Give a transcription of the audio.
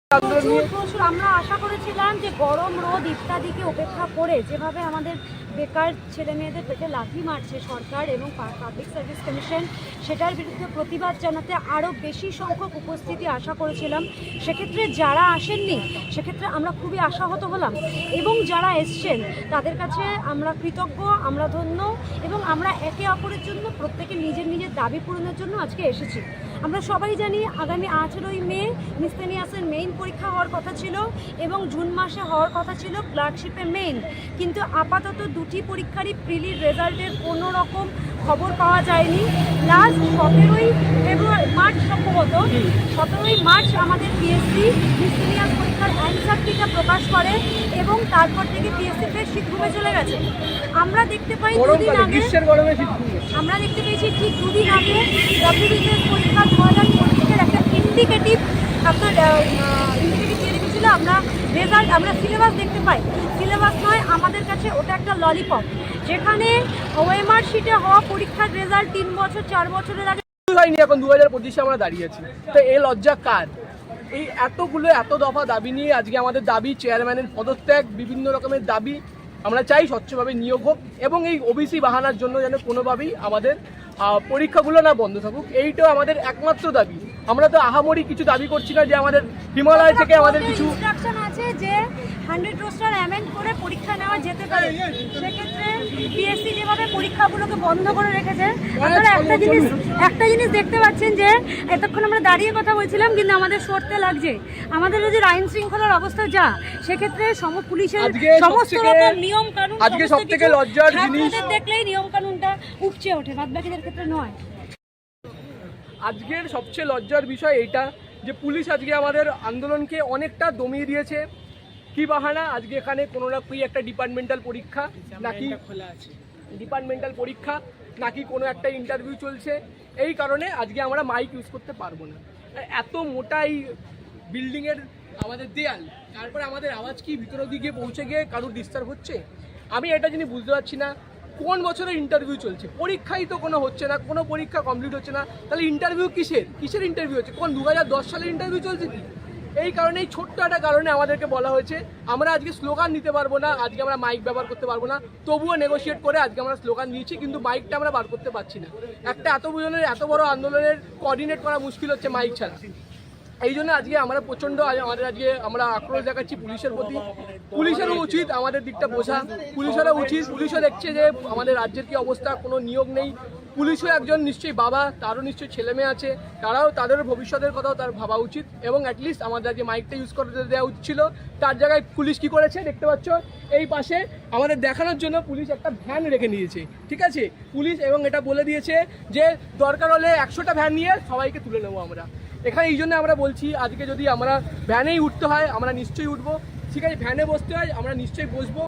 প্রচুর আমরা আশা করেছিলাম যে গরম রোদ ইত্যাদিকে উপেক্ষা করে যেভাবে আমাদের বেকার ছেলে মেয়েদের পেটে লাথি মারছে সরকার এবং পাবলিক সার্ভিস কমিশন, সেটার বিরুদ্ধে প্রতিবাদ জানাতে আরও বেশি সংখ্যক উপস্থিতি আশা করেছিলাম। সেক্ষেত্রে যারা আসেননি সেক্ষেত্রে আমরা খুবই আশাহত হলাম, এবং যারা এসছেন তাদের কাছে আমরা কৃতজ্ঞ, আমরা ধন্য, এবং আমরা একে অপরের জন্য প্রত্যেকে নিজের নিজের দাবি পূরণের জন্য আজকে এসেছি। আমরা সবাই জানি আগামী 18ই মে মিসলেনিয়াসের মেইন পরীক্ষা হওয়ার কথা ছিল এবং জুন মাসে হওয়ার কথা ছিল ক্লার্কশিপের মেইন, কিন্তু আপাতত দুটি পরীক্ষারই প্রিলির রেজাল্টের কোনো রকম খবর পাওয়া যায়নি। লাস্ট 17ই মার্চ সম্ভবত 17ই মার্চ আমাদের পিএসসি মিসলেনিয়াস পরীক্ষার অ্যান্সার কিটা প্রকাশ করে এবং তারপর থেকে পিএসসি ফের শীত ঘুমে চলে গেছে। আমরা দেখতে পাই দুদিন আগে ঠিক দুদিন আগে ডব্লিউবিসিএস পরীক্ষা 2025-এর একটা ইন্ডিকেটিভ দিয়ে রেখেছিল। আমরা রেজাল্ট, আমরা সিলেবাস দেখতে পাই, সিলেবাস নয় আমাদের কাছে ওটা একটা ললিপপ, যেখানে ওএমআর শিটে হওয়া পরীক্ষার রেজাল্ট 3 বছর 4 বছরের আগে হয়নি। এখন 2025-এ আমরা দাঁড়িয়ে আছি, তো এই লজ্জা কার? এই এত দফা দাবি নিয়ে আজকে আমাদের দাবি চেয়ারম্যানের পদত্যাগ, বিভিন্ন রকমের দাবি। আমরা চাই স্বচ্ছভাবে নিয়োগ হোক এবং এই ওবিসি বাহানার জন্য যেন কোনোভাবেই আমাদের পরীক্ষাগুলো না বন্ধ থাকুক, এইটাও আমাদের একমাত্র দাবি। আমরা তো আহামরি কিছু দাবি করছি না যে আমাদের হিমালয় থেকে আমাদের কিছু ইনস্ট্রাকশন আছে যে 100 রোস্টার অ্যামেন্ড করে পরীক্ষা নেওয়া যেতে পারে। সেক্ষেত্রে পিএসসি যেভাবে পরীক্ষাগুলোকে বন্ধ করে রেখেছে, আপনারা একটা জিনিস দেখতে পাচ্ছেন যে এতক্ষণ আমরা দাঁড়িয়ে কথা বলছিলাম কিন্তু আমাদের সরতে লাগছে। আমাদের যদি আইন শৃঙ্খলার অবস্থা যা, সেক্ষেত্রে পুলিশের সমস্ত রকম নিয়ম কানুন, আজকে সবথেকে লজ্জার জিনিস দেখলেই নিয়ম কানুনটা উপচে ওঠে, বাদবাকিদের ক্ষেত্রে নয়। আজকের সবচেয়ে লজ্জার বিষয় এইটা যে পুলিশ আজকে আমাদের আন্দোলনকে অনেকটা দমিয়ে দিয়েছে। কি বাহানা? আজকে এখানে কোনো না কি একটা ডিপার্টমেন্টাল পরীক্ষা নাকি কোনো একটা ইন্টারভিউ চলছে, এই কারণে আজকে আমরা মাইক ইউজ করতে পারবো না। এত মোটা এই বিল্ডিংয়ের আমাদের দেয়াল, তারপরে আমাদের আওয়াজ কি ভিতরের দিকে পৌঁছে গিয়ে কারোর ডিস্টার্ব হচ্ছে? আমি এটা জিনিস বুঝতে পারছি না। কোন বছরের ইন্টারভিউ চলছে? পরীক্ষাই তো কোনো হচ্ছে না, কোনো পরীক্ষা কমপ্লিট হচ্ছে না, তাহলে ইন্টারভিউ কিসের ইন্টারভিউ হচ্ছে? কোন 2010 সালের ইন্টারভিউ চলছে কি? এই কারণে, এই ছোট্ট একটা কারণে আমাদেরকে বলা হয়েছে আমরা আজকে স্লোগান দিতে পারবো না, আজকে আমরা মাইক ব্যবহার করতে পারবো না। তবুও নেগোশিয়েট করে আজকে আমরা স্লোগান দিয়েছি, কিন্তু মাইকটা আমরা বার করতে পারছি না। একটা এত বড় আন্দোলনের কোঅর্ডিনেট করা মুশকিল হচ্ছে মাইক ছাড়া। এই জন্য আজকে আমরা আমরা আক্রোশ দেখাচ্ছি পুলিশের প্রতি। পুলিশেরও উচিত আমাদের দিকটা বোঝা, পুলিশও দেখছে যে আমাদের রাজ্যের কি অবস্থা, কোনো নিয়োগ নেই। পুলিশও একজন নিশ্চয়ই বাবা, তারও নিশ্চয়ই ছেলে মেয়ে আছে, তাদের ভবিষ্যতের কথাও তার ভাবা উচিত, এবং অ্যাটলিস্ট আমাদের যে মাইকটা ইউজ করতে দেওয়া উচিত ছিল, তার জায়গায় পুলিশ কি করেছে দেখতে পাচ্ছ, এই পাশে আমাদের দেখানোর জন্য পুলিশ একটা ভ্যান রেখে নিয়েছে। ঠিক আছে, পুলিশ এবং এটা বলে দিয়েছে যে দরকার হলে 100টা ভ্যান নিয়ে সবাইকে তুলে নেবো আমরা এখানে। এই জন্য আমরা বলছি আজকে যদি আমরা ভ্যানেই উঠতে হয় আমরা নিশ্চয়ই উঠবো, ঠিক আছে, ভ্যানে বসতে হয় আমরা নিশ্চয়ই বসবো।